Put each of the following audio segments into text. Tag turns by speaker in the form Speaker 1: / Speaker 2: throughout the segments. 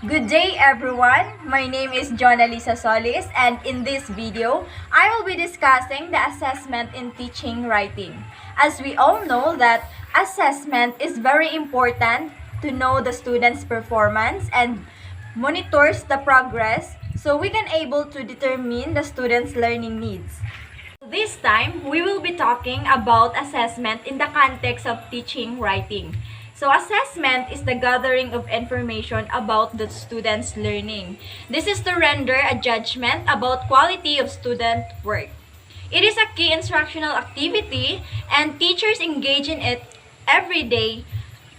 Speaker 1: Good day everyone, my name is Jonalisa Solis and in this video, I will be discussing the assessment in teaching writing. As we all know that assessment is very important to know the student's performance and monitors the progress so we can able to determine the student's learning needs. This time, we will be talking about assessment in the context of teaching writing. So assessment is the gathering of information about the student's learning. This is to render a judgment about quality of student work. It is a key instructional activity and teachers engage in it every day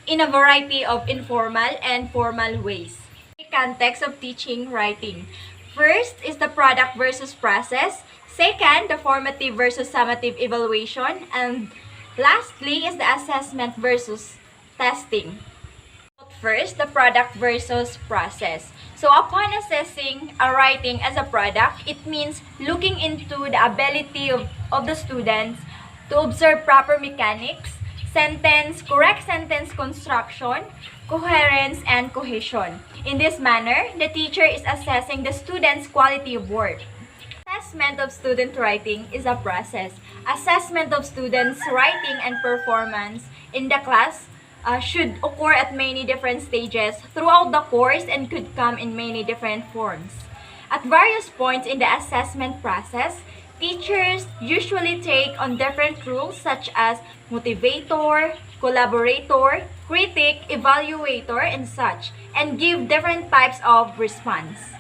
Speaker 1: in a variety of informal and formal ways. The context of teaching writing. First is the product versus process. Second, the formative versus summative evaluation. And lastly is the assessment versus testing. First, the product versus process. So upon assessing a writing as a product, it means looking into the ability of the students to observe proper mechanics, correct sentence construction, coherence, and cohesion. In this manner, the teacher is assessing the student's quality of work. Assessment of student writing is a process. Assessment of students' writing and performance in the class should occur at many different stages throughout the course and could come in many different forms. At various points in the assessment process, teachers usually take on different roles such as motivator, collaborator, critic, evaluator, and such, and give different types of response.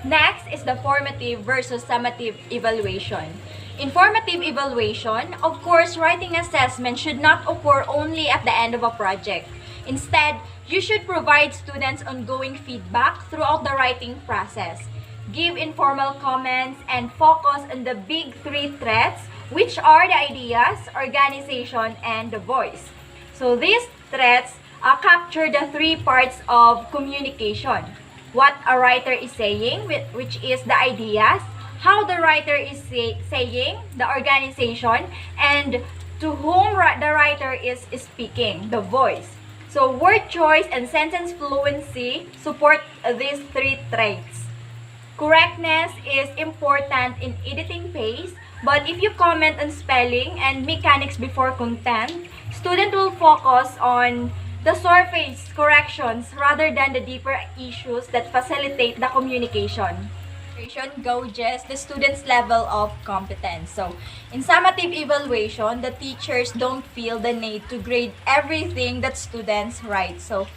Speaker 1: Next is the formative versus summative evaluation. In formative evaluation, of course, writing assessment should not occur only at the end of a project. Instead, you should provide students ongoing feedback throughout the writing process. Give informal comments and focus on the big three threads, which are the ideas, organization, and the voice. So these threads capture the three parts of communication. What a writer is saying, which is the ideas, how the writer is saying, the organization, and to whom the writer is speaking, the voice. So word choice and sentence fluency support these three traits. Correctness is important in editing pace, but if you comment on spelling and mechanics before content, student will focus on the surface corrections rather than the deeper issues that facilitate the communication. Gauges the student's level of competence. So, in summative evaluation, the teachers don't feel the need to grade everything that students write. So,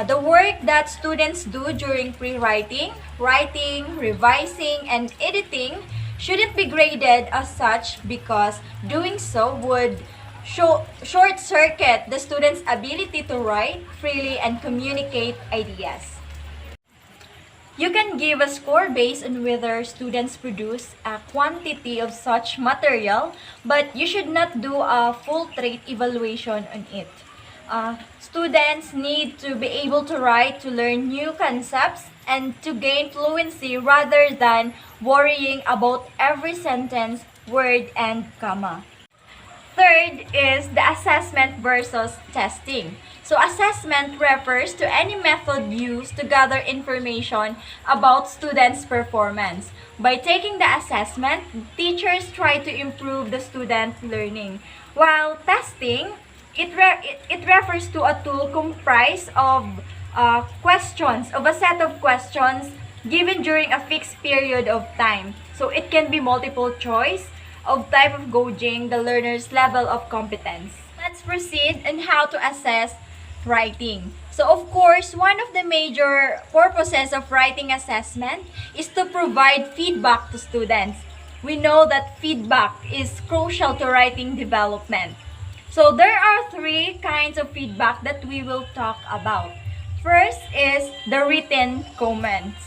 Speaker 1: the work that students do during pre-writing, writing, revising, and editing shouldn't be graded as such because doing so would short-circuit the student's ability to write freely and communicate ideas. You can give a score based on whether students produce a quantity of such material, but you should not do a full trait evaluation on it. Students need to be able to write to learn new concepts and to gain fluency rather than worrying about every sentence, word, and comma. Third is the assessment versus testing. So assessment refers to any method used to gather information about students' performance. By taking the assessment, teachers try to improve the student learning. While testing, it refers to a tool comprised of a set of questions given during a fixed period of time. So it can be multiple choice, of type of gauging the learner's level of competence. Let's proceed on how to assess writing. So of course, one of the major purposes of writing assessment is to provide feedback to students. We know that feedback is crucial to writing development. So there are three kinds of feedback that we will talk about. First is the written comments.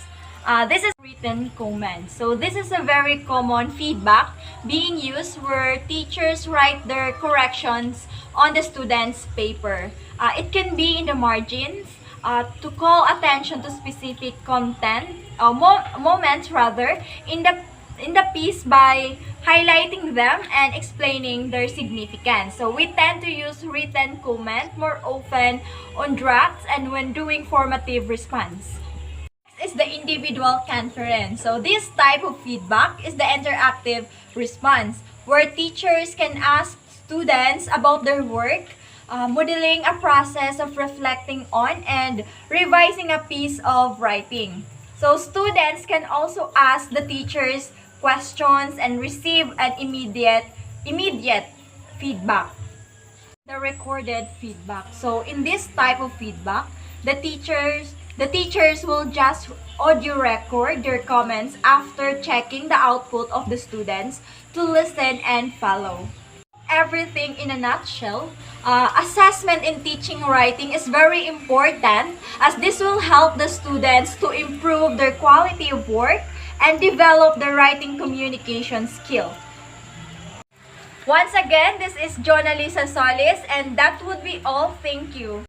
Speaker 1: This is written comments. So this is a very common feedback being used where teachers write their corrections on the student's paper. It can be in the margins to call attention to specific content, moments rather, in the piece by highlighting them and explaining their significance. So we tend to use written comment more often on drafts and when doing formative response. Next is the individual conference. So this type of feedback is the interactive response where teachers can ask students about their work, modeling a process of reflecting on and revising a piece of writing. So students can also ask the teachers questions and receive an immediate feedback. The recorded feedback. So in this type of feedback, the teachers will just audio record their comments after checking the output of the students to listen and follow. Everything in a nutshell, assessment in teaching writing is very important as this will help the students to improve their quality of work and develop the writing communication skill. Once again, this is Jonalisa Solis and that would be all. Thank you.